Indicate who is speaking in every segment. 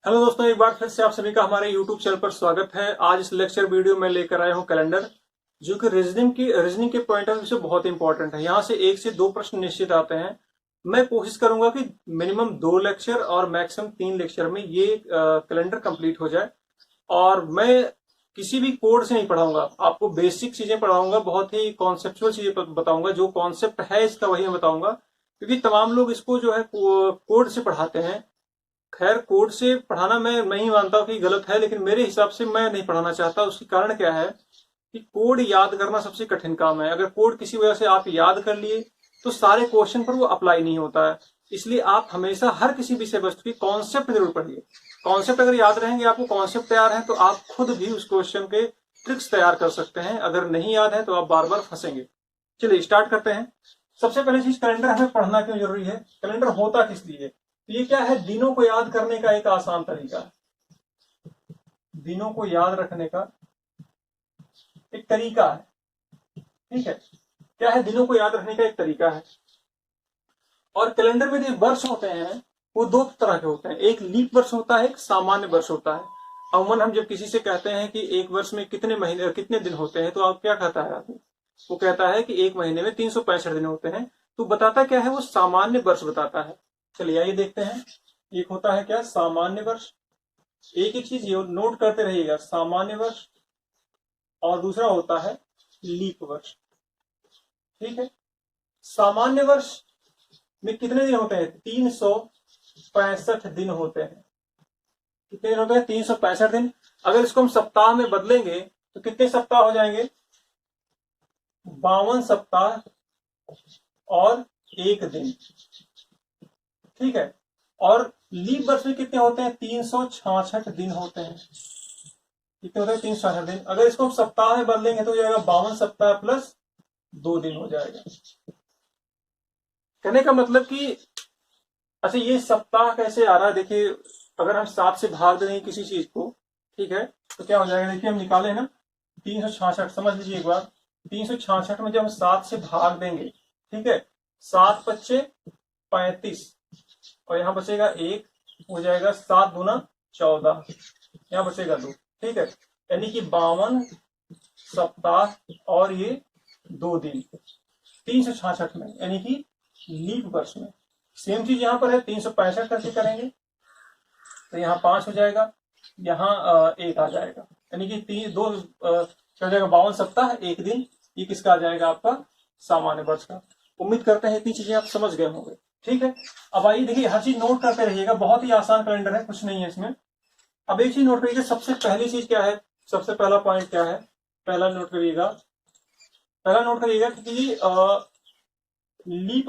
Speaker 1: Hello दोस्तों, एक बार फिर से आप सभी का हमारे YouTube चैनल पर स्वागत है। आज इस लेक्चर वीडियो में लेकर आया हूं कैलेंडर, जो कि रीजनिंग के पॉइंट ऑफ व्यू से बहुत इंपॉर्टेंट है। यहाँ से 1 से 2 प्रश्न निश्चित आते हैं। मैं कोशिश करूंगा कि मिनिमम 2 लेक्चर और मैक्सिमम 3 लेक्चर में ये कैलेंडर कंप्लीट हो जाए। और मैं किसी भी कोड से नहीं पढ़ाऊंगा, आपको बेसिक चीजें पढ़ाऊंगा, बहुत ही कॉन्सेप्चुअल चीजें बताऊंगा। जो कॉन्सेप्ट है इसका वही मैं बताऊंगा, क्योंकि तमाम लोग इसको जो है कोड से पढ़ाते हैं। खैर, कोड से पढ़ाना मैं नहीं मानता कि गलत है, लेकिन मेरे हिसाब से मैं नहीं पढ़ाना चाहता। उसकी कारण क्या है कि कोड याद करना सबसे कठिन काम है। अगर कोड किसी वजह से आप याद कर लिए तो सारे क्वेश्चन पर वो अप्लाई नहीं होता है। इसलिए आप हमेशा हर किसी विषय वस्तु की कॉन्सेप्ट जरूर पढ़िए। कॉन्सेप्ट अगर याद रहेंगे, आपको कॉन्सेप्ट तैयार है, तो आप खुद भी उस क्वेश्चन के ट्रिक्स तैयार कर सकते हैं। अगर नहीं याद है तो आप बार बार फंसेंगे। चलिए स्टार्ट करते हैं। सबसे पहले चीज, कैलेंडर हमें पढ़ना क्यों जरूरी है, कैलेंडर होता किस लिए। तो ये क्या है, दिनों को याद करने का एक आसान तरीका है। दिनों को याद रखने का एक तरीका है। ठीक है, क्या है, दिनों को याद रखने का एक तरीका है। और कैलेंडर में जो वर्ष होते हैं वो 2 तरह के होते हैं। एक लीप वर्ष होता है, एक सामान्य वर्ष होता है। अमूमन हम जब किसी से कहते हैं कि एक वर्ष में कितने महीने कितने दिन होते हैं, तो आप क्या कहता है आदमी, वो कहता है कि एक महीने में 365 दिन होते हैं। तो बताता क्या है, वो सामान्य वर्ष बताता है। चलिए आइए देखते हैं। एक होता है क्या, सामान्य वर्ष। एक एक चीज नोट करते रहिएगा, सामान्य वर्ष। और दूसरा होता है लीप वर्ष। ठीक है, सामान्य वर्ष में कितने दिन होते हैं, 365 दिन होते हैं। कितने दिन होते हैं, 365 दिन। अगर इसको हम सप्ताह में बदलेंगे तो कितने सप्ताह हो जाएंगे, 52 सप्ताह और 1 दिन। ठीक है, और लीप वर्ष में कितने होते हैं, 366 दिन होते हैं। कितने होते हैं, 366 दिन। अगर इसको हम सप्ताह में बदलेंगे तो हो जाएगा 52 सप्ताह प्लस 2 दिन हो जाएगा। कहने का मतलब कि अच्छा, ये सप्ताह कैसे आ रहा है, देखिए। अगर हम 7 से भाग देंगे किसी चीज को, ठीक है, तो क्या हो जाएगा, देखिए हम निकाले ना 366। समझ लीजिए एक बार, 366 में जब हम 7 से भाग देंगे, ठीक है, 7 बच्चे 35 और यहाँ बचेगा 1, हो जाएगा 7 दूना 14, यहाँ बचेगा 2। ठीक है, यानी कि 52 सप्ताह और ये 2 दिन 366 में, यानी कि लीप वर्ष में। सेम चीज यहाँ पर है, 365 कैसे करेंगे, तो यहाँ 5 हो जाएगा, यहाँ 1 आ जाएगा, यानी कि 2 क्या हो जाएगा, 52 सप्ताह 1 दिन। ये किसका आ जाएगा, आपका सामान्य वर्ष का। उम्मीद करते हैं इतनी चीजें आप समझ गए होंगे। ठीक है, अब आइए देखिए, हर चीज नोट करते रहिएगा। बहुत ही आसान कैलेंडर है, कुछ नहीं है इसमें। अब एक चीज नोट करिएगा, सबसे पहली चीज क्या है, सबसे पहला पॉइंट क्या है, पहला नोट करिएगा, कि लीप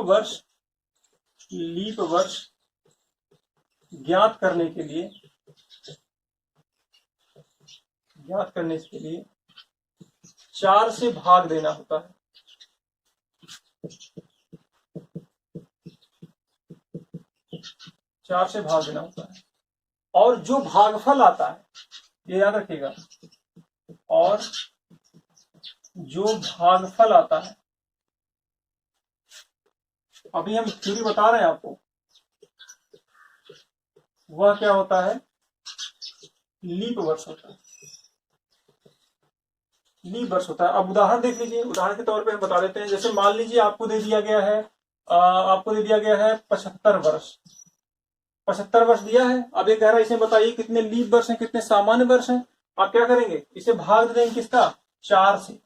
Speaker 1: वर्ष ज्ञात करने के लिए 4 से भाग देना होता है। 4 से भाग देना होता है। और जो भागफल आता है, ये याद रखिएगा, और जो भागफल आता है, अभी हम थ्योरी बता रहे हैं आपको, वह क्या होता है, लीप वर्ष होता है। लीप वर्ष होता है। अब उदाहरण देख लीजिए, उदाहरण के तौर पे हम बता देते हैं। जैसे मान लीजिए आपको दे दिया गया है 75 वर्ष। 75 वर्ष दिया है। अब ये कह रहा है, इसे बताइए कितने लीप वर्ष हैं, कितने सामान्य वर्ष हैं। आप क्या करेंगे, इसे भाग देंगे किसका, 4 से।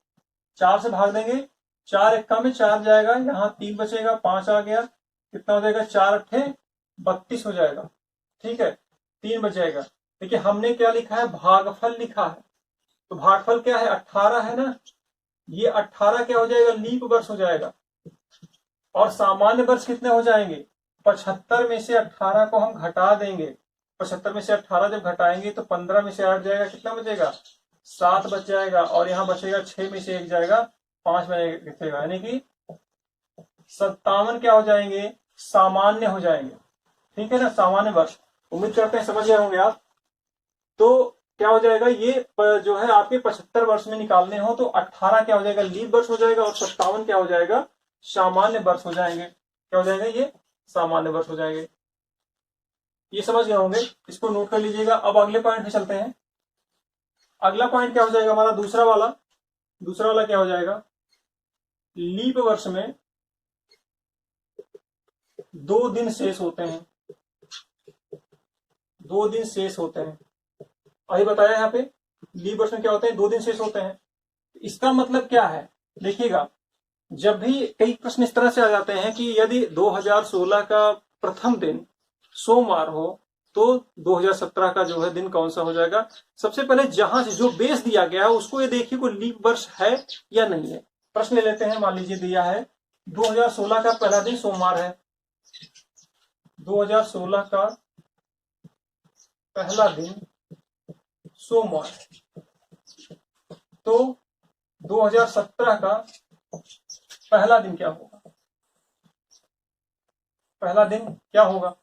Speaker 1: 4 से भाग देंगे, 4 1 में 4 जाएगा, यहाँ 3 बचेगा, 5 आ गया, कितना हो जाएगा, 4 8 32 हो जाएगा। ठीक है, 3 बच जाएगा। देखिए हमने क्या लिखा है, भागफल लिखा है। तो भागफल क्या है, 18 है ना। ये 18 क्या हो जाएगा, लीप वर्ष हो जाएगा। और सामान्य वर्ष कितने हो जाएंगे, 75 में से 18 को हम घटा देंगे। 75 में से 18 जब घटाएंगे तो 15 में से 8 जाएगा, कितना बचेगा, 7 बच जाएगा। और यहाँ बचेगा 6 में से 1 जाएगा, 5 बचेगा, यानी कि 57 क्या हो जाएंगे, सामान्य हो जाएंगे। ठीक है ना, सामान्य वर्ष। उम्मीद करते हैं समझ गए होंगे आप। तो क्या हो जाएगा, ये जो है आपके 75 वर्ष में निकालने हो तो 18 क्या हो जाएगा, लीप वर्ष हो जाएगा, और 57 क्या हो जाएगा, सामान्य वर्ष हो जाएंगे। क्या हो जाएंगे, ये सामान्य वर्ष हो जाएंगे। ये समझ गए होंगे, इसको नोट कर लीजिएगा। अब अगले पॉइंट पे चलते हैं। अगला पॉइंट क्या हो जाएगा हमारा, दूसरा वाला क्या हो जाएगा, लीप वर्ष में 2 दिन शेष होते हैं, 2 दिन शेष होते हैं। अभी बताया यहाँ पे लीप वर्ष में क्या होते हैं, 2 दिन शेष होते हैं। इसका मतलब क्या है, देखिएगा, जब भी कई प्रश्न इस तरह से आ जाते हैं कि यदि 2016 का प्रथम दिन सोमवार हो तो 2017 का जो है दिन कौन सा हो जाएगा। सबसे पहले जहां से जो बेस दिया गया है उसको ये देखिए कोई लीप वर्ष है या नहीं है। प्रश्न ले लेते हैं, मान लीजिए दिया है 2016 का पहला दिन सोमवार है, 2016 का पहला दिन सोमवार, तो 2017 का पहला दिन क्या होगा, पहला दिन क्या होगा।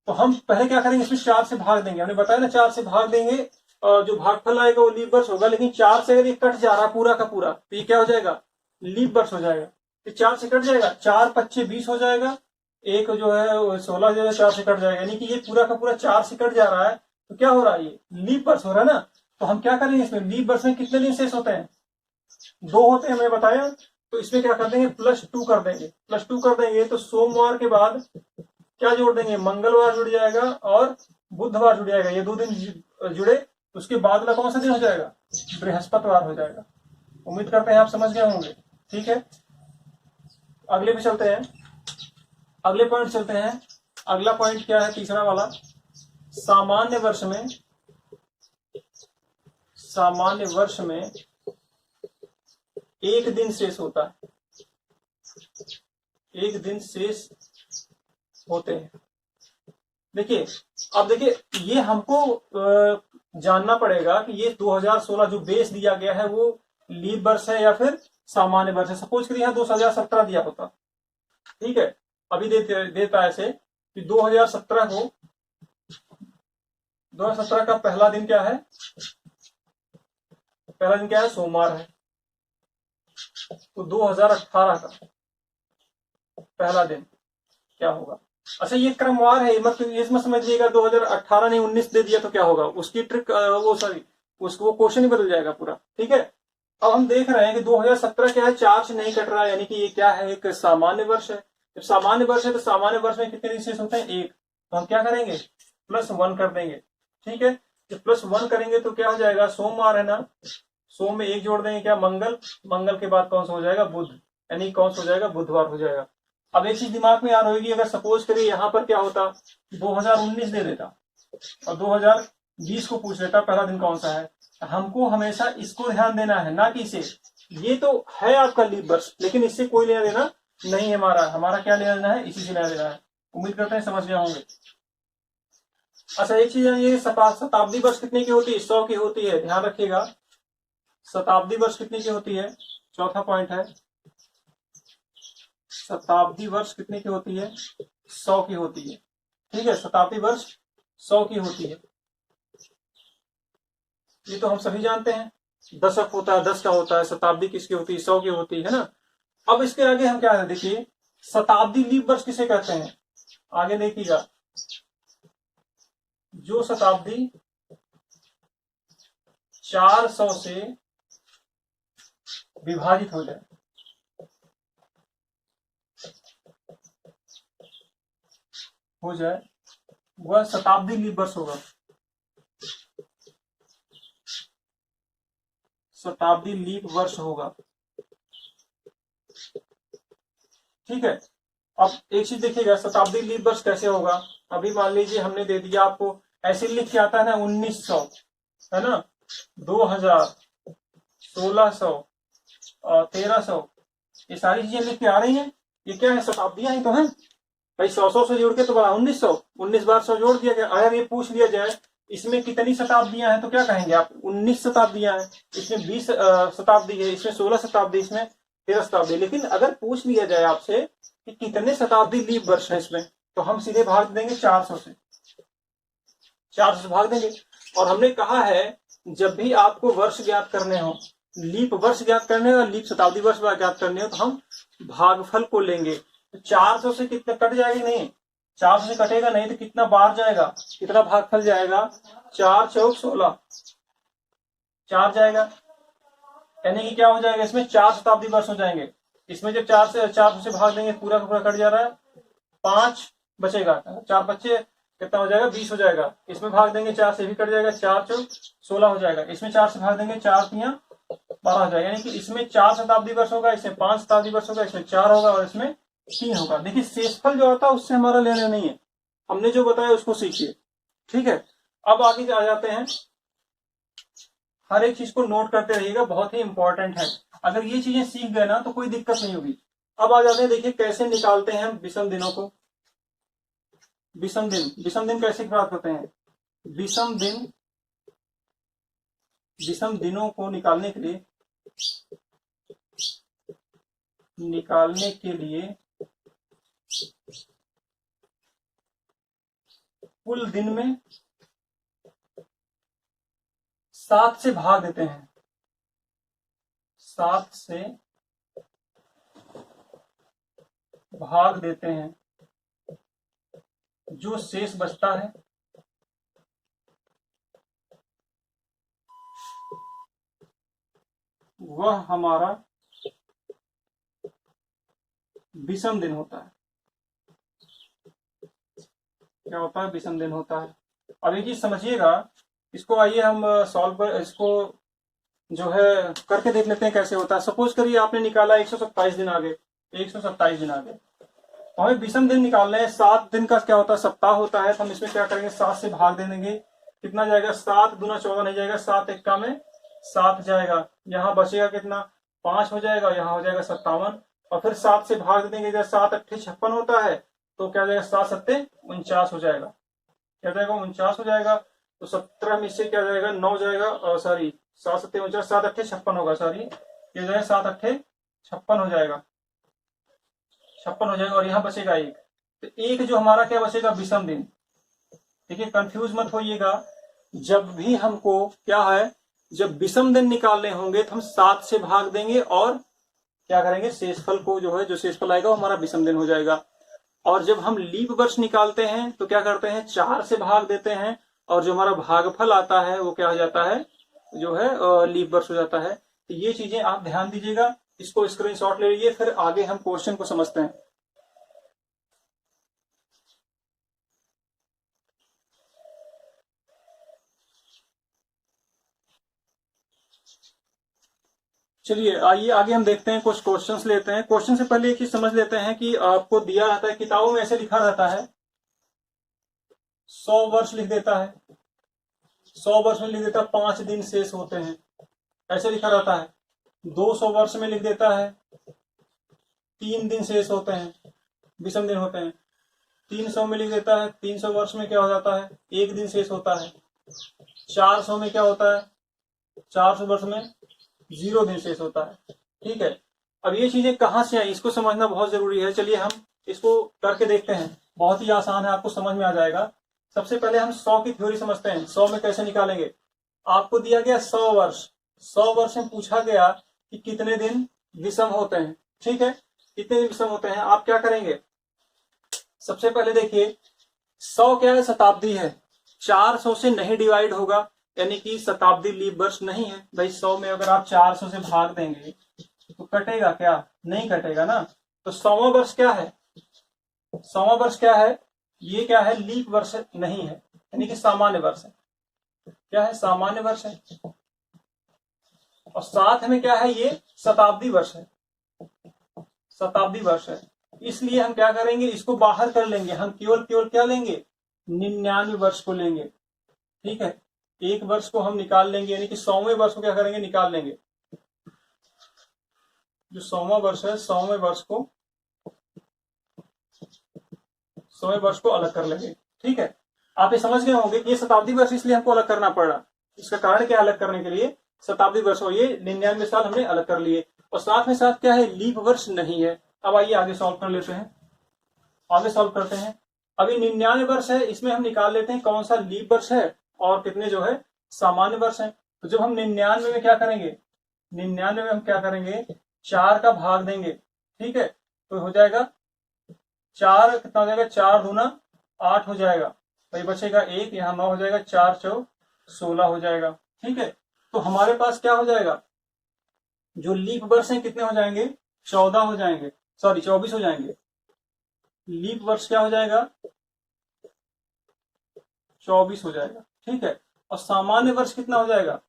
Speaker 1: तो हम पहले क्या करेंगे, इसमें 4 से भाग देंगे, हमने बताया ना 4 से भाग देंगे, जो भागफल आएगा वो लीप वर्ष होगा। लेकिन 4 से अगर ये कट जा रहा पूरा का पूरा तो ये क्या हो जाएगा, लीप वर्ष हो जाएगा। तो 4 से कट जाएगा, 4 पच्चे 20 हो जाएगा, एक जो है 16 जो है 4 से कट जाएगा, यानी कि ये पूरा का पूरा 4 से कट जा रहा है। तो क्या हो रहा है, ये लीप वर्ष हो रहा है ना। तो हम क्या करेंगे, इसमें लीप वर्ष में कितने दिन शेष होते हैं, 2 होते हैं, हमने बताया। तो इसमें क्या कर देंगे, +2 कर देंगे, +2 कर देंगे। तो सोमवार के बाद क्या जोड़ देंगे, मंगलवार जुड़ जाएगा और बुधवार जुड़ जाएगा, ये 2 दिन जुड़े। उसके बाद वाला कौन सा दिन हो जाएगा, बृहस्पतिवार हो जाएगा। उम्मीद करते हैं आप समझ गए होंगे, ठीक है। अगले पे चलते हैं, अगले पॉइंट चलते हैं। अगला पॉइंट क्या है, तीसरा वाला, सामान्य वर्ष में 1 दिन शेष होता है, 1 दिन शेष होते हैं। देखिए, अब देखिए ये हमको जानना पड़ेगा कि ये 2016 जो बेस दिया गया है वो लीप वर्ष है या फिर सामान्य वर्ष है। सपोज करिए 2017 दिया होता, ठीक है। अभी देता है ऐसे कि 2017 का पहला दिन क्या है, पहला दिन क्या है, सोमवार है। तो 2018 का पहला दिन क्या होगा। अच्छा, ये क्रमवार है, इसमें समझिएगा 2018 ने 19 दे दिया तो क्या होगा, उसकी ट्रिक वो क्वेश्चन ही बदल जाएगा पूरा, ठीक है। अब हम देख रहे हैं कि 2017 क्या है, 4 से नहीं कट रहा है, यानी कि ये क्या है, एक सामान्य वर्ष है। जब सामान्य वर्ष है तो सामान्य वर्ष में कितने दिन शेष होते हैं, 1। तो हम क्या करेंगे, +1 कर देंगे, ठीक है। जब +1 करेंगे तो क्या हो जाएगा, सोमवार है ना, सोम में 1 जोड़ देंगे, क्या, मंगल के बाद कौन सा हो जाएगा, बुध, यानी कौन सा हो जाएगा, बुधवार हो जाएगा। अब एक चीज दिमाग में याद होगी, अगर सपोज करिए यहाँ पर क्या होता, 2019 दे देता और 2020 को पूछ लेता पहला दिन कौन सा है। हमको हमेशा इसको ध्यान देना है, ना कि इसे। ये तो है आपका लीप वर्ष, लेकिन इससे कोई लेना देना नहीं है हमारा क्या लेना देना है, इसी से लेना देना है। उम्मीद करते हैं समझ गए होंगे। अच्छा, एक चीज ये शताब्दी वर्ष कितने की होती है, 100 की होती है, ध्यान रखिएगा। शताब्दी वर्ष कितने की होती है, चौथा पॉइंट है, शताब्दी वर्ष कितने की होती है, 100 की होती है, ठीक है। शताब्दी वर्ष 100 की होती है, ये तो हम सभी जानते हैं। दशक होता है, 10 का होता है, शताब्दी किसकी होती है, 100 की होती है ना। अब इसके आगे हम क्या है, देखिए, शताब्दी लीप वर्ष किसे कहते हैं, आगे देखिएगा, जो शताब्दी 400 से विभाजित हो जाए, वह शताब्दी लीप वर्ष होगा, शताब्दी लीप वर्ष होगा, ठीक है। अब एक चीज देखिएगा, शताब्दी लीप वर्ष कैसे होगा। अभी मान लीजिए हमने दे दिया आपको, ऐसे लिख के आता है ना, 1900 है ना, 2000, 1600 और 1300, ये सारी चीजें लिख के आ रही हैं। ये क्या है, शताब्दियां ही तो हैं भाई। 100 से जोड़ के तो बड़ा 1900, 19 बार 100 जोड़ दिया गया। अगर ये पूछ लिया जाए इसमें कितनी शताब्दियां हैं तो क्या कहेंगे आप, 19 शताब्दियां हैं। इसमें 20 शताब्दी है, इसमें 16 शताब्दी, इसमें 13 शताब्दी। लेकिन अगर पूछ लिया जाए आपसे कि कितने शताब्दी लीप वर्ष है इसमें, तो हम सीधे भाग देंगे 400 से, 400 से भाग देंगे। और हमने कहा है जब भी आपको वर्ष ज्ञात करने हो, लीप वर्ष ज्ञात करने हो, लीप शताब्दी वर्ष ज्ञात करने हो, तो हम भागफल को लेंगे। तो 400 से कितने कट जाएगी, नहीं 400 से कटेगा नहीं तो कितना बाहर जाएगा, कितना भागफल जाएगा, 4 चौक 16, 4 जाएगा, यानी कि क्या हो जाएगा, इसमें 4 शताब्दी वर्ष हो जाएंगे। इसमें जब 400 से भाग देंगे पूरा का पूरा कट जा रहा है, 5 बचेगा, 4 बच्चे कितना हो जाएगा, 20 हो जाएगा। इसमें भाग देंगे 4 से भी कट जाएगा, 4 चौक 16 हो जाएगा। इसमें 4 से भाग देंगे, 4 तियां 12 हो जाएगा, यानी कि इसमें 4 शताब्दी वर्ष होगा, इसमें 5 शताब्दी वर्ष होगा, इसमें 4 होगा और इसमें 3 होगा। देखिए शेषफल जो होता है उससे हमारा लेना नहीं है, हमने जो बताया उसको सीखिए, ठीक है। अब आगे आ जाते हैं, हर एक चीज को नोट करते रहिएगा, बहुत ही इंपॉर्टेंट है। अगर ये चीजें सीख गए ना तो कोई दिक्कत नहीं होगी। अब आ जाते हैं, देखिए कैसे निकालते हैं हम विषम दिनों को। विषम दिन कैसे प्राप्त करते हैं, विषम दिनों को निकालने के लिए कुल दिन में 7 से भाग देते हैं, 7 से भाग देते हैं, जो शेष बचता है वह हमारा विषम दिन होता है। क्या होता है, विषम दिन होता है। अब एक चीज समझिएगा, इसको आइए हम इसको जो है करके देख लेते हैं कैसे होता है। सपोज करिए आपने निकाला 127 दिन आगे, 127 दिन आगे, हमें विषम दिन निकालना है। 7 दिन का क्या होता है, सप्ताह होता है, तो हम इसमें क्या करेंगे, 7 से भाग दे देंगे, कितना जाएगा, 7 दूना 14 नहीं जाएगा, 7 एक्का में 7 जाएगा, यहाँ बचेगा कितना, 5 हो जाएगा, यहाँ हो जाएगा 57, और फिर 7 से भाग दे देंगे, इधर 7 अट्ठे 56 होता है, तो क्या जाएगा, 7 सत्ते 49 हो जाएगा, क्या जाएगा, 49 हो जाएगा। तो 17 में इससे क्या जाएगा, 9 जाएगा, और सॉरी 7 सत्ते 49, 7 अट्ठे 56 होगा, सॉरी ये जाएगा 7 अट्ठे 56 हो जाएगा, 56 हो जाएगा, और यहाँ बचेगा 1, तो एक जो हमारा क्या बचेगा, विषम दिन। देखिए कंफ्यूज मत होइएगा, जब भी हमको क्या है, जब विषम दिन निकालने होंगे तो हम 7 से भाग देंगे और क्या करेंगे, शेषफल को जो है, जो शेषफल आएगा वो हमारा विषम दिन हो जाएगा। और जब हम लीप वर्ष निकालते हैं तो क्या करते हैं, 4 से भाग देते हैं, और जो हमारा भागफल आता है वो क्या हो जाता है, जो है लीप वर्ष हो जाता है। तो ये चीजें आप ध्यान दीजिएगा, इसको स्क्रीनशॉट ले लीजिए, फिर आगे हम क्वेश्चन को समझते हैं। चलिए आइए आगे हम देखते हैं, कुछ क्वेश्चंस लेते हैं। क्वेश्चन से पहले एक चीज समझ लेते हैं कि आपको दिया रहता है, किताबों में ऐसे लिखा रहता है 100 वर्ष लिख देता है, 100 वर्ष में लिख देता है 5 दिन शेष होते हैं, ऐसे लिखा रहता है। 200 वर्ष में लिख देता है 3 दिन शेष होते हैं, विषम दिन होते हैं। 300 में लिख देता है 300 वर्ष में क्या हो जाता है, 1 दिन शेष होता है। 400 में क्या होता है, 400 वर्ष में 0 दिन शेष होता है, ठीक है। अब ये चीजें कहाँ से आई, इसको समझना बहुत जरूरी है। चलिए हम इसको करके देखते हैं, बहुत ही आसान है, आपको समझ में आ जाएगा। सबसे पहले हम 100 की थ्योरी समझते हैं। 100 में कैसे निकालेंगे, आपको दिया गया 100 वर्ष, 100 वर्ष में पूछा गया कि कितने दिन विषम होते हैं, ठीक है, कितने दिन विषम होते हैं। आप क्या करेंगे, सबसे पहले देखिए 100 क्या है, शताब्दी है, 400 से नहीं डिवाइड होगा, यानी कि शताब्दी लीप वर्ष नहीं है भाई। 100 में अगर आप 400 से भाग देंगे तो कटेगा क्या, नहीं कटेगा ना। तो 100वां वर्ष क्या है, 100वां वर्ष क्या है, ये क्या है, लीप वर्ष नहीं है, यानी कि सामान्य वर्ष है। क्या है, सामान्य वर्ष है। और साथ में क्या है, ये शताब्दी वर्ष है, शताब्दी वर्ष है। इसलिए हम क्या करेंगे, इसको बाहर कर लेंगे, हम केवल क्या लेंगे, 99 वर्ष को लेंगे, ठीक है। एक वर्ष को हम निकाल लेंगे, यानी कि 100वें वर्ष को क्या करेंगे, निकाल लेंगे। जो 100वां वर्ष है, 100वें वर्ष को अलग कर लेंगे, ठीक है। आप ये समझ गए होंगे कि ये शताब्दी वर्ष इसलिए हमको अलग करना पड़ रहा। इसका कारण क्या, अलग करने के लिए शताब्दी वर्ष हो, ये 99 साल हमने अलग कर लिए। और साथ में साथ क्या है, लीप वर्ष नहीं है। अब आइए आगे सॉल्व कर लेते हैं, आगे सॉल्व करते हैं। अभी 99 वर्ष है, इसमें हम निकाल लेते हैं कौन सा लीप वर्ष है और कितने जो है सामान्य वर्ष है। तो जब हम 99 में क्या करेंगे, 99 में हम क्या करेंगे, 4 का भाग देंगे, ठीक है। तो हो जाएगा 4 कितना हो जाएगा, 4 दूना 8 हो जाएगा, भाई बचेगा 1, यहाँ 9 हो जाएगा, 4 चौ 16 हो जाएगा। ठीक है, तो हमारे पास क्या हो जाएगा, जो लीप वर्ष हैं कितने हो जाएंगे, 14 हो जाएंगे, सॉरी 24 हो जाएंगे। लीप वर्ष क्या हो जाएगा, 24 हो जाएगा। ठीक है, और सामान्य वर्ष कितना हो जाएगा,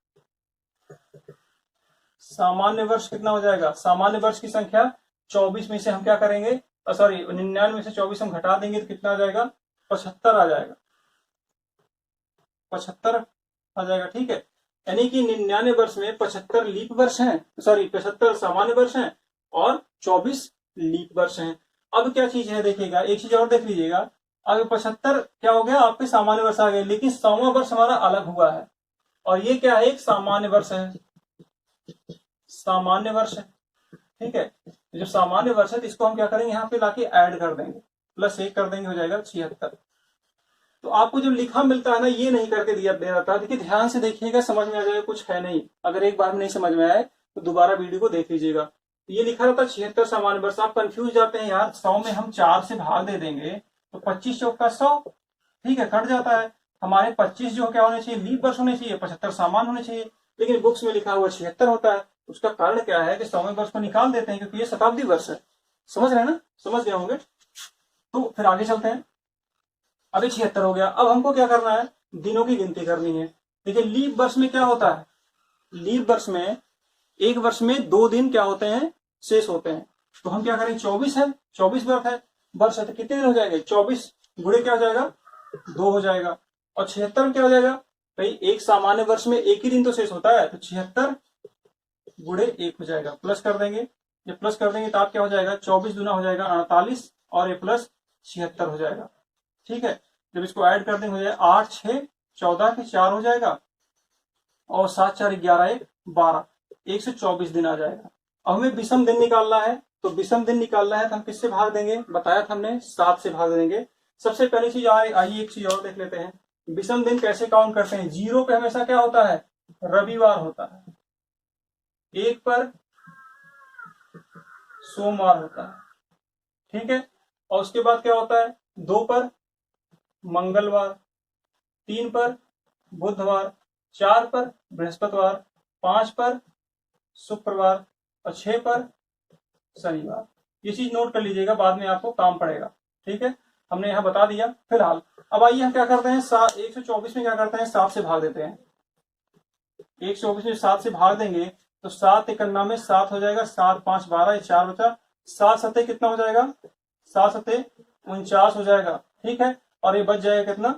Speaker 1: सामान्य वर्ष कितना हो जाएगा, सामान्य वर्ष की संख्या 24 में से हम क्या करेंगे, सॉरी 99 में से 24 हम घटा देंगे तो कितना आ जाएगा, 75 आ जाएगा, 75 आ जाएगा। ठीक है, यानी कि 99 वर्ष में 75 लीप वर्ष हैं, सॉरी 75 सामान्य वर्ष हैं और 24 लीप वर्ष हैं। अब क्या चीज है देखिएगा, एक चीज और देख लीजिएगा, अब 75 क्या हो गया, आपके सामान्य वर्ष आ गए, लेकिन 100वां वर्ष हमारा अलग हुआ है, और ये क्या है, एक सामान्य वर्ष है, सामान्य वर्ष है। ठीक है, जो सामान्य वर्ष है तो इसको हम क्या करेंगे, यहाँ पे लाके ऐड कर देंगे, +1 कर देंगे, हो जाएगा 76। तो आपको जो लिखा मिलता है ना, ये नहीं करके दिया दे रहा था। देखिए ध्यान से देखिएगा, समझ में आ जाएगा, कुछ है नहीं। अगर एक बार में नहीं समझ में आए तो दोबारा वीडियो को देख लीजिएगा। तो ये लिखा रहता 76 सामान्य वर्ष। आप कंफ्यूज जाते हैं यार, 100 में हम 4 से भाग दे देंगे तो 25 चौका 100, ठीक है, कट जाता है। हमारे 25 जो क्या होने चाहिए, लीप वर्ष होने चाहिए, 75 सामान्य होने चाहिए, लेकिन बुक्स में लिखा हुआ 76 होता है। उसका कारण क्या है कि 100वें वर्ष को निकाल देते हैं, क्योंकि ये शताब्दी वर्ष है। समझ रहे हैं ना, समझ गए होंगे। तो फिर आगे चलते हैं। अभी 76 हो गया, अब हमको क्या करना है, दिनों की गिनती करनी है। देखिए लीप वर्ष में क्या होता है, लीप वर्ष में एक वर्ष में 2 दिन क्या होते हैं, शेष होते हैं। तो हम क्या करें, 24 है, 24 वर्ष है तो कितने दिन हो जाएंगे, 24 गुणे क्या हो जाएगा, 2 हो जाएगा। और 76 में क्या हो जाएगा, भाई एक सामान्य वर्ष में एक ही दिन तो शेष होता है, तो 76 गुणे 1 हो जाएगा। प्लस कर देंगे, जब प्लस कर देंगे तो आप क्या हो जाएगा, 24 दूना हो जाएगा 48 और ये प्लस 76 हो जाएगा। ठीक है, जब इसको ऐड कर देंगे हो जाएगा 8 6 14 के 4 हो जाएगा और 7 4 11 1 12, 124 दिन आ जाएगा। अब हमें विषम दिन निकालना है, तो विषम दिन निकालना है तो हम किससे भाग देंगे, बताया था हमने 7 से भाग देंगे। सबसे पहली चीज आइए एक चीज और देख लेते हैं, विषम दिन कैसे काउंट करते हैं। 0 पे हमेशा क्या होता है, रविवार होता है, 1 पर सोमवार होता है। ठीक है, और उसके बाद क्या होता है, 2 पर मंगलवार, 3 पर बुधवार, 4 पर बृहस्पतिवार, 5 पर शुक्रवार और 6 पर शनिवार। ये चीज नोट कर लीजिएगा, बाद में आपको काम पड़ेगा। ठीक है, हमने यहाँ बता दिया फिलहाल। अब आइए हम क्या करते हैं, 124 में क्या करते हैं, 7 से भाग देते हैं। 124 में 7 से भाग देंगे तो 7 1 में 7 हो जाएगा, 7 5 12, ये 4 बचा, 7 7 कितना हो जाएगा, 7 7 49 हो जाएगा। ठीक है, और ये बच जाएगा कितना,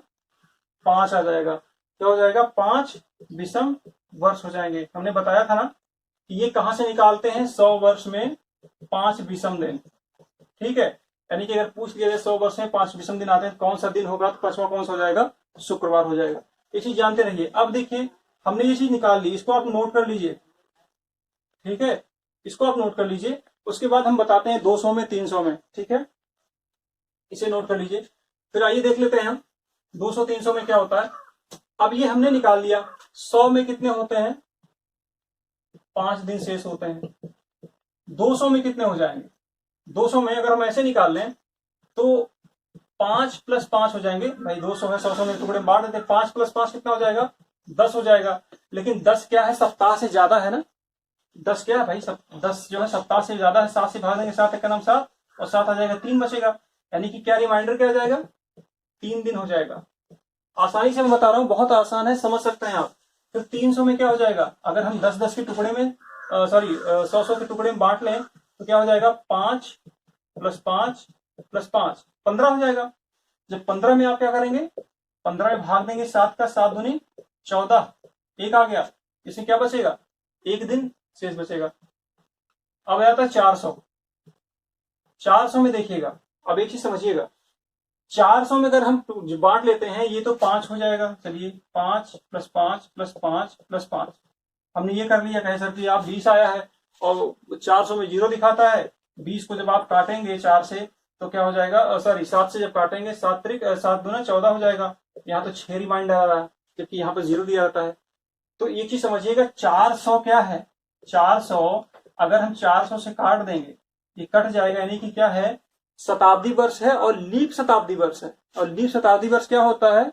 Speaker 1: 5 आ जाएगा। क्या हो जाएगा, 5 विषम वर्ष हो जाएंगे। हमने बताया था ना कि ये कहां से निकालते हैं, 100 वर्ष में 5 विषम दिन। ठीक है, यानी कि अगर पूछ लिया जाए 100 वर्ष में 5 विषम दिन आते हैं, कौन सा दिन होगा, तो 5वां कौन सा हो जाएगा, शुक्रवार हो जाएगा। ये चीज जानते रहिए। अब देखिए हमने ये चीज निकाल ली, इसको आप नोट कर लीजिए। ठीक है, इसको आप नोट कर लीजिए। उसके बाद हम बताते हैं 200 में 300 में। ठीक है, इसे नोट कर लीजिए। फिर आइए देख लेते हैं हम 200 300 में क्या होता है। अब ये हमने निकाल लिया, 100 में कितने होते हैं, 5 दिन शेष होते हैं। 200 में कितने हो जाएंगे, 200 में अगर हम ऐसे निकाल लें तो 5 + 5 हो जाएंगे। भाई 200 है, 100 में टुकड़े बांट देते हैं, 5 + 5 कितना हो जाएगा, 10 हो जाएगा। लेकिन 10 क्या है, सप्ताह से ज्यादा है ना, 10 क्या है भाई, 10 जो है सप्ताह से ज्यादा है। 7 से भाग देंगे, 7 1 7 और 7 आ जाएगा, 3 बचेगा। यानी कि क्या रिमाइंडर क्या आ जाएगा, 3 दिन हो जाएगा। आसानी से मैं बता रहा हूं, बहुत आसान है, समझ सकते हैं आप। फिर 300 में क्या हो जाएगा, अगर हम 10 10 के टुकड़े में, सॉरी 100 100 के टुकड़े में बांट लें तो क्या हो जाएगा, 5 + 5 + 5 15 हो जाएगा। जब 15 में आप क्या करेंगे, 15 में भाग देंगे 7 का, 7 दूनी 14, 1 आ गया। इसमें क्या बचेगा, 1 दिन शेष बचेगा। अब आता है 400। 400 में देखिएगा, अब एक चीज समझिएगा, 400 में अगर हम बांट लेते हैं, ये तो 5 हो जाएगा। चलिए 5 + 5 + 5 + 5 हमने ये कर लिया। कहे सर कि आप 20 आया है और 400 में 0 दिखाता है। 20 को जब आप काटेंगे 4 से तो क्या हो जाएगा, सॉरी 7 से जब काटेंगे, 7 3 7 दूना 14 हो जाएगा। यहाँ तो 6 रिमाइंडर आ रहा है, जबकि यहाँ पर 0 दिया जाता है। तो एक चीज समझिएगा, 400 क्या है, 400 अगर हम 400 से काट देंगे, ये कट जाएगा, यानी कि क्या है, शताब्दी वर्ष है और लीप शताब्दी वर्ष है। और लीप शताब्दी वर्ष क्या होता है,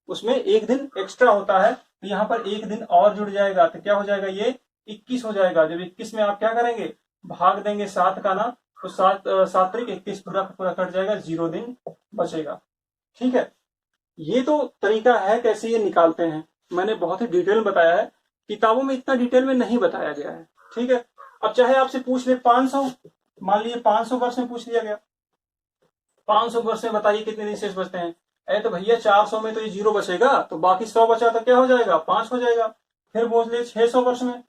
Speaker 1: उसमें एक दिन एक्स्ट्रा होता है, तो यहाँ पर एक दिन और जुड़ जाएगा, तो क्या हो जाएगा, ये 21 हो जाएगा। जब 21 में आप क्या करेंगे, भाग देंगे 7 का ना, तो 7 तरीक 21 पूरा पूरा कट जाएगा, 0 दिन बचेगा। ठीक है, ये तो तरीका है कैसे ये निकालते हैं, मैंने बहुत ही डिटेल में बताया है, किताबों में इतना डिटेल में नहीं बताया गया है। ठीक है, अब चाहे आपसे पूछ ले 500, मान लीजिए 500 वर्ष में पूछ लिया गया, 500 वर्ष में बताइए कितने दिन शेष बचते हैं। अरे तो भैया 400 में तो ये 0 बचेगा, तो बाकी 100 बचा तो क्या हो जाएगा, 5 हो जाएगा। फिर बोल ले 600 वर्ष में,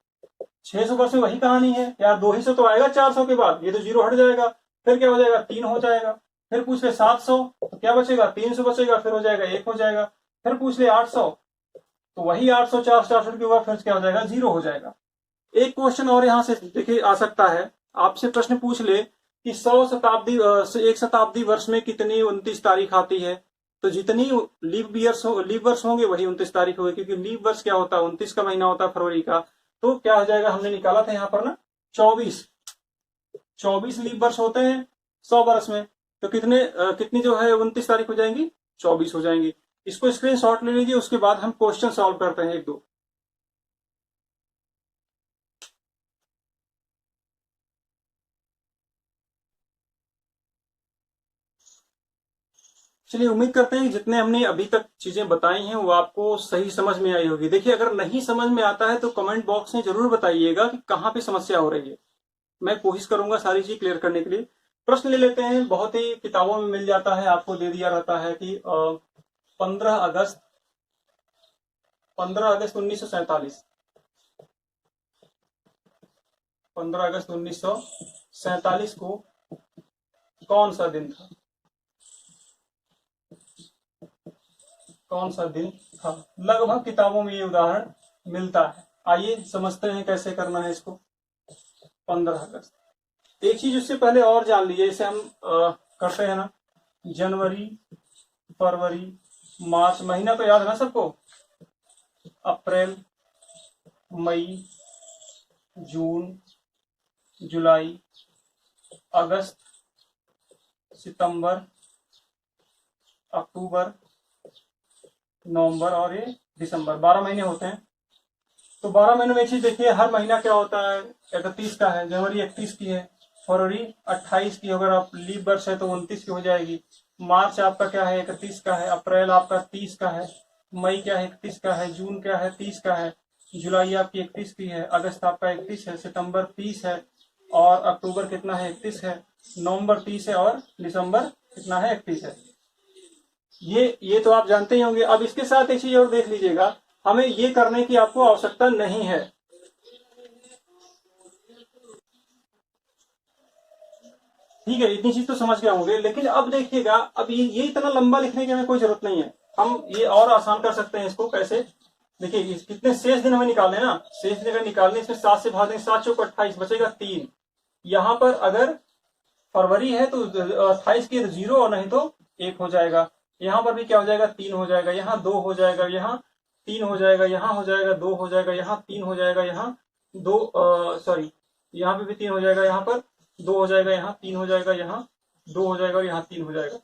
Speaker 1: 600 वर्ष में वही कहानी है यार, 2 ही 100 तो आएगा 400 के बाद, ये तो 0 हट जाएगा, फिर क्या हो जाएगा, 3 हो जाएगा। फिर पूछ ले 700, तो क्या बचेगा, 300 बचेगा, फिर हो जाएगा 1 हो जाएगा। फिर पूछ ले 800, तो वही 800 400 के बाद फिर क्या हो जाएगा, 0 हो जाएगा। एक क्वेश्चन और यहाँ से देखिए आ सकता है, आपसे प्रश्न पूछ ले कि 1 शताब्दी वर्ष में कितनी 29 तारीख आती है, तो जितनी लीप वर्ष होंगे वही 29 तारीख होगी, क्योंकि लीप वर्ष क्या होता है, 29 का महीना होता है फरवरी का, तो क्या हो जाएगा, हमने निकाला था यहाँ पर ना 24 लीप वर्ष होते हैं 100 वर्ष में, तो कितनी जो है 29 तारीख हो जाएंगी, 24 हो जाएंगी। इसको स्क्रीनशॉट ले लीजिए, उसके बाद हम क्वेश्चन सॉल्व करते हैं एक दो। चलिए, उम्मीद करते हैं कि जितने हमने अभी तक चीजें बताई हैं वो आपको सही समझ में आई होगी। देखिए, अगर नहीं समझ में आता है तो कमेंट बॉक्स में जरूर बताइएगा कि कहाँ पे समस्या हो रही है, मैं कोशिश करूंगा सारी चीज क्लियर करने के लिए। प्रश्न ले लेते हैं, बहुत ही किताबों में मिल जाता है, आपको दे दिया रहता है कि 15 अगस्त 1947, 15 अगस्त 1947 को कौन सा दिन था, कौन सा दिन था। लगभग किताबों में ये उदाहरण मिलता है। आइए समझते हैं कैसे करना है इसको। 15 अगस्त, एक चीज उससे पहले और जान लीजिए, इसे हम करते हैं ना, जनवरी फरवरी मार्च, महीना तो याद है ना सबको, अप्रैल मई जून जुलाई अगस्त सितंबर अक्टूबर नवंबर और ये दिसंबर, 12 महीने होते हैं। तो 12 महीनों में एक चीज देखिए, हर महीना क्या होता है, 31 का है, जनवरी 31 की है, फरवरी 28 की, अगर आप लीप वर्ष है तो 29 की हो जाएगी, मार्च आपका क्या है 31 का है, अप्रैल आपका 30 का है, मई क्या है 31 का है, जून क्या है 30 का है, जुलाई आपकी 31 की है, अगस्त आपका 31 है, सितंबर 30 है, और अक्टूबर कितना है 31 है, नवंबर 30 है, और दिसंबर कितना है 31 है। ये तो आप जानते ही होंगे। अब इसके साथ एक चीज और देख लीजिएगा, हमें ये करने की आपको आवश्यकता नहीं है। ठीक है, इतनी चीज तो समझ गए होंगे, लेकिन अब देखिएगा, अब ये इतना लंबा लिखने की हमें कोई जरूरत नहीं है, हम ये और आसान कर सकते हैं इसको। कैसे, देखिए कितने शेष दिन हमें निकालने हैं ना, शेष दिन अगर निकालने, इसमें 7 से भाग देंगे, 7 चौक 28, बचेगा 3। यहाँ पर अगर फरवरी है तो 28 की 0 और नहीं तो 1 हो जाएगा। यहाँ पर भी क्या हो जाएगा, 3 हो जाएगा, यहाँ 2 हो जाएगा, यहाँ 3 हो जाएगा, यहाँ हो जाएगा 2 हो जाएगा, यहाँ 3 हो जाएगा, यहाँ 2 सॉरी यहाँ पे भी 3 हो जाएगा, यहाँ पर 2 हो जाएगा, यहाँ 3 हो जाएगा, यहाँ 2 हो जाएगा और यहाँ 3 हो जाएगा।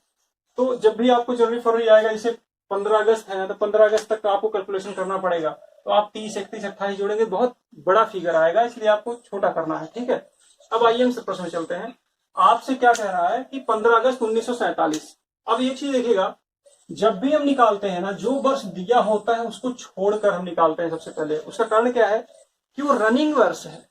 Speaker 1: तो जब भी आपको जनवरी फरवरी आएगा, जैसे 15 अगस्त है तो 15 अगस्त तक आपको कैलकुलेशन करना पड़ेगा, तो आप 30 31 28 जोड़ेंगे, बहुत बड़ा फिगर आएगा, इसलिए आपको छोटा करना है। ठीक है, अब आइए हम प्रश्न में चलते हैं। आपसे क्या कह रहा है कि 15 अगस्त 1947। अब एक चीज देखिएगा, जब भी हम निकालते हैं ना, जो वर्ष दिया होता है उसको छोड़कर हम निकालते हैं सबसे पहले। उसका कारण क्या है कि वो रनिंग वर्ष है,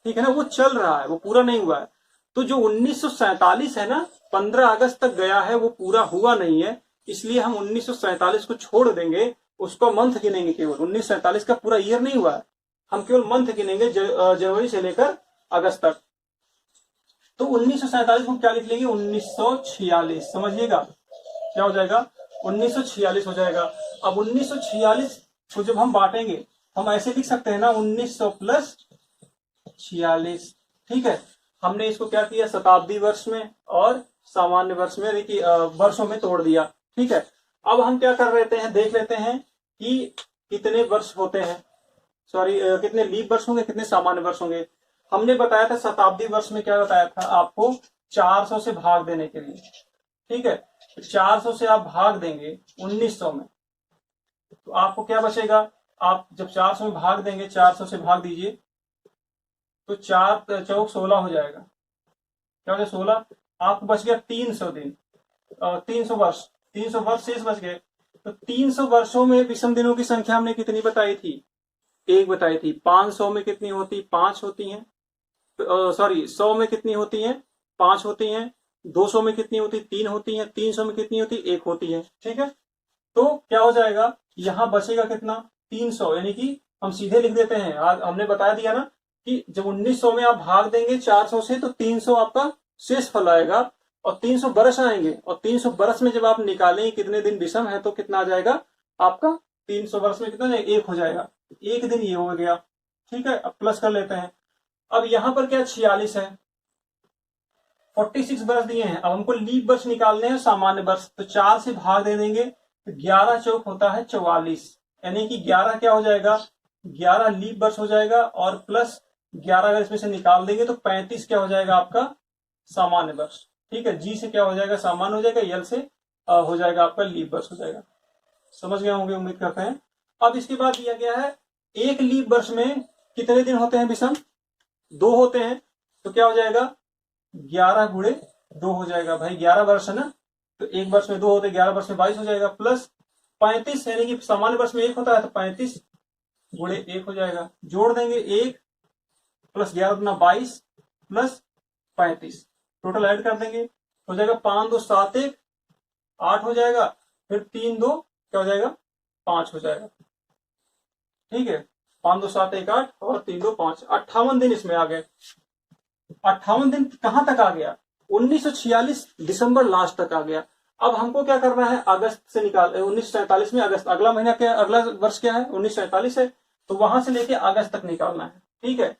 Speaker 1: ठीक है ना, वो चल रहा है, वो पूरा नहीं हुआ है। तो जो 1947 है ना, 15 अगस्त तक गया है, वो पूरा हुआ नहीं है, इसलिए हम 1947 को छोड़ देंगे, उसको मंथ गिनेंगे केवल। 1947 का पूरा ईयर नहीं हुआ है, हम केवल मंथ गिनेंगे, जनवरी से लेकर अगस्त तक। तो 1947 को क्या लिख लेंगे, 1946, समझिएगा क्या हो जाएगा, 1946 हो जाएगा। अब 1946 को जब हम बांटेंगे, हम ऐसे लिख सकते हैं ना, 1900 प्लस 46। ठीक है, हमने इसको क्या किया, शताब्दी वर्ष में और सामान्य वर्ष में, देखिए वर्षों में तोड़ दिया। ठीक है, अब हम क्या कर रहे हैं, देख लेते हैं कि कितने वर्ष होते हैं, सॉरी कितने लीप वर्ष होंगे, कितने सामान्य वर्ष होंगे। हमने बताया था शताब्दी वर्ष में क्या बताया था आपको 400 से भाग देने के लिए। ठीक है, 400 से आप भाग देंगे 1900 में, तो आपको क्या बचेगा? आप जब 400 में भाग देंगे, 400 से भाग दीजिए तो 4 चौक 16 हो जाएगा। क्या हो जाएगा? 16। आपको बच गया 300 दिन, 300 वर्ष, 300 वर्ष शेष बच गए। तो 300 वर्षों में विषम दिनों की संख्या हमने कितनी बताई थी? 1 बताई थी। 500 में कितनी होती? 5 होती हैं। सॉरी, 100 में कितनी होती हैं? 5 होती हैं। 200 में कितनी होती? 3 होती हैं। 300 में कितनी होती? 1 होती है। ठीक है, तो क्या हो जाएगा? यहां बचेगा कितना? 300, यानी कि हम सीधे लिख देते हैं। आज हमने बता दिया ना कि जब 1900 में आप भाग देंगे 400 से, तो 300 आपका शेष फल आएगा और 300 बरस आएंगे, और 300 बरस में जब आप निकालेंगे कितने दिन विषम है, तो कितना आ जाएगा आपका? 300 वर्ष में कितना? 1 हो जाएगा। 1 दिन ये हो गया। ठीक है, अब प्लस कर लेते हैं। अब यहां पर क्या? 46 है। 46 वर्ष दिए हैं। अब हमको लीप वर्ष निकालने हैं, सामान्य वर्ष। तो 4 से भाग दे देंगे तो 11 चौक होता है 44, यानी कि 11 क्या हो जाएगा? 11 लीप वर्ष हो जाएगा, और प्लस 11 अगर इसमें से निकाल देंगे तो 35 क्या हो जाएगा आपका? सामान्य वर्ष। ठीक है, जी से क्या हो जाएगा? सामान्य हो जाएगा, यल से हो जाएगा आपका लीप वर्ष हो जाएगा। समझ गए होंगे, उम्मीद करते हैं। अब इसके बाद दिया गया है एक लीप वर्ष में कितने दिन होते हैं विषम? 2 होते हैं। तो क्या हो जाएगा? 11 गुणे 2 हो जाएगा। भाई 11 वर्ष है ना, तो एक वर्ष में 2 होते, 11 वर्ष में 22 हो जाएगा, प्लस 35, यानी कि सामान्य वर्ष में 1 होता है, तो 35 गुणे 1 हो जाएगा। जोड़ देंगे 1 प्लस 11 गुना 22 प्लस 35, टोटल ऐड कर देंगे, हो जाएगा 5 2 7 1 8 हो जाएगा, फिर 3 2 क्या हो जाएगा? 5 हो जाएगा। ठीक है, 5 2 7 1 8 और 3 2 5, 58 दिन इसमें आ गए। 58 दिन कहां तक आ गया? 1946 दिसंबर लास्ट तक आ गया। अब हमको क्या करना है? अगस्त से निकाल 1947 में अगस्त, अगला महीना क्या? अगला वर्ष क्या है? 1947 है, तो वहां से लेके अगस्त तक निकालना है। ठीक है,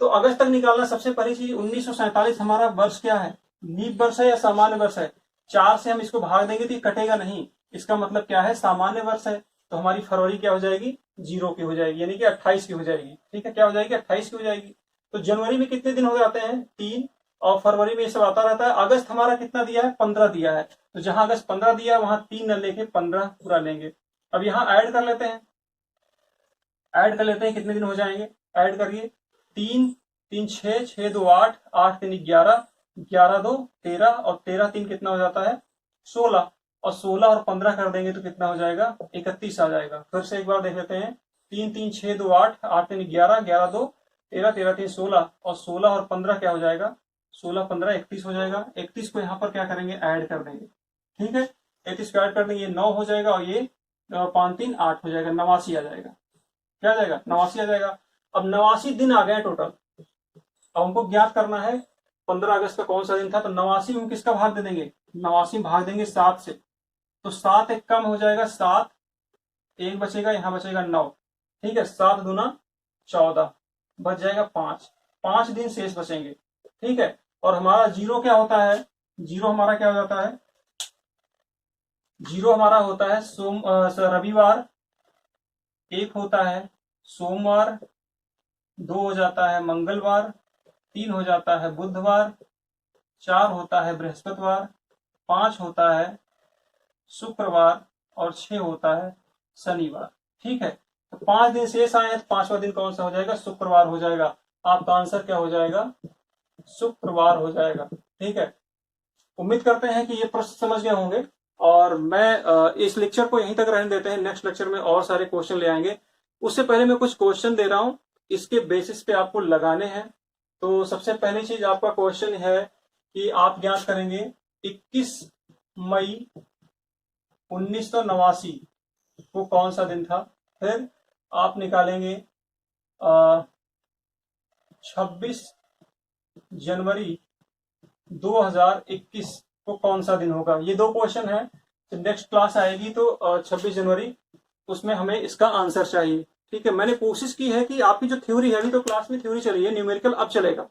Speaker 1: तो अगस्त तक निकालना। सबसे पहली चीज, 1947 हमारा वर्ष क्या है? लीप वर्ष है या सामान्य वर्ष है? 4 से हम इसको भाग देंगे तो ये कटेगा नहीं, इसका मतलब क्या है? सामान्य वर्ष है। तो हमारी फरवरी क्या हो जाएगी? 0 की हो जाएगी, यानी कि 28 की हो जाएगी। ठीक है, क्या हो जाएगी? 28 की हो जाएगी। तो जनवरी में कितने दिन हो जाते हैं? 3, और फरवरी में ये सब आता रहता है। अगस्त हमारा कितना दिया है? 15 दिया है, तो जहां अगस्त 15 दिया है वहां 3 न लेके 15 पूरा लेंगे। अब यहाँ ऐड कर लेते हैं, कितने दिन हो जाएंगे? ऐड करिए, 3 3 6 6 2 8 8 3 11 11 2 13 और 13 3 कितना हो जाता है? 16, और 16 और 15 कर देंगे तो कितना हो जाएगा? 31 आ जाएगा। फिर से एक बार देख लेते हैं, 3 3 6 2 8 8 3 11 11 2 13 13 3 16, और 16 और 15 क्या हो जाएगा? 16 15 31 हो जाएगा। 31 को यहाँ पर क्या करेंगे? ऐड कर देंगे। ठीक है, 31 को ऐड कर देंगे, ये 9 हो जाएगा, और ये 5 3 8 हो जाएगा, 89 आ जाएगा। क्या आ जाएगा? 89 आ जाएगा। अब 89 दिन आ गए टोटल। अब हमको ज्ञात करना है 15 अगस्त का कौन सा दिन था, तो 89 में हम किसका भाग दे देंगे? 89 में भाग देंगे 7 से, तो 7 एक कम हो जाएगा, 7 1 बचेगा, यहाँ बचेगा 9। ठीक है, 7 दूना 14, बच जाएगा 5 दिन शेष बचेंगे। ठीक है, और हमारा जीरो क्या होता है? जीरो हमारा क्या हो जाता है? जीरो हमारा होता है रविवार, 1 होता है सोमवार, 2 हो जाता है मंगलवार, 3 हो जाता है बुधवार, 4 होता है बृहस्पतिवार, 5 होता है शुक्रवार, और 6 होता है शनिवार। ठीक है, तो 5 दिन शेष आए हैं, तो 5वां दिन कौन सा हो जाएगा? शुक्रवार हो जाएगा। आपका आंसर क्या हो जाएगा? शुक्रवार हो जाएगा। ठीक है, उम्मीद करते हैं कि ये प्रश्न समझ गए होंगे, और मैं इस लेक्चर को यहीं तक रहने देते हैं। नेक्स्ट लेक्चर में और सारे क्वेश्चन ले आएंगे। उससे पहले मैं कुछ क्वेश्चन दे रहा हूं, इसके बेसिस पे आपको लगाने हैं। तो सबसे पहली चीज आपका क्वेश्चन है कि आप ज्ञात करेंगे 21 मई 1989 को कौन सा दिन था। फिर आप निकालेंगे 26 जनवरी 2021 को कौन सा दिन होगा। ये 2 क्वेश्चन है। तो नेक्स्ट क्लास आएगी तो 26 जनवरी, उसमें हमें इसका आंसर चाहिए। ठीक है, मैंने कोशिश की है कि आपकी जो थ्योरी है, अभी तो क्लास में थ्योरी चली है, न्यूमेरिकल अब चलेगा।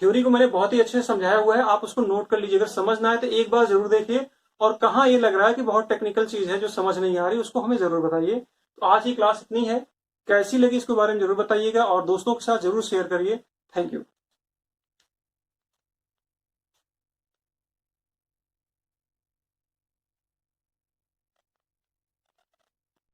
Speaker 1: थ्योरी को मैंने बहुत ही अच्छे से समझाया हुआ है, आप उसको नोट कर लीजिए। अगर समझ ना आए तो एक बार जरूर देखिए, और कहाँ ये लग रहा है कि बहुत टेक्निकल चीज है जो समझ नहीं आ रही, उसको हमें जरूर बताइए। तो आज की क्लास इतनी है, कैसी लगी इसके बारे में जरूर बताइएगा, और दोस्तों के साथ जरूर शेयर करिए। Thank you.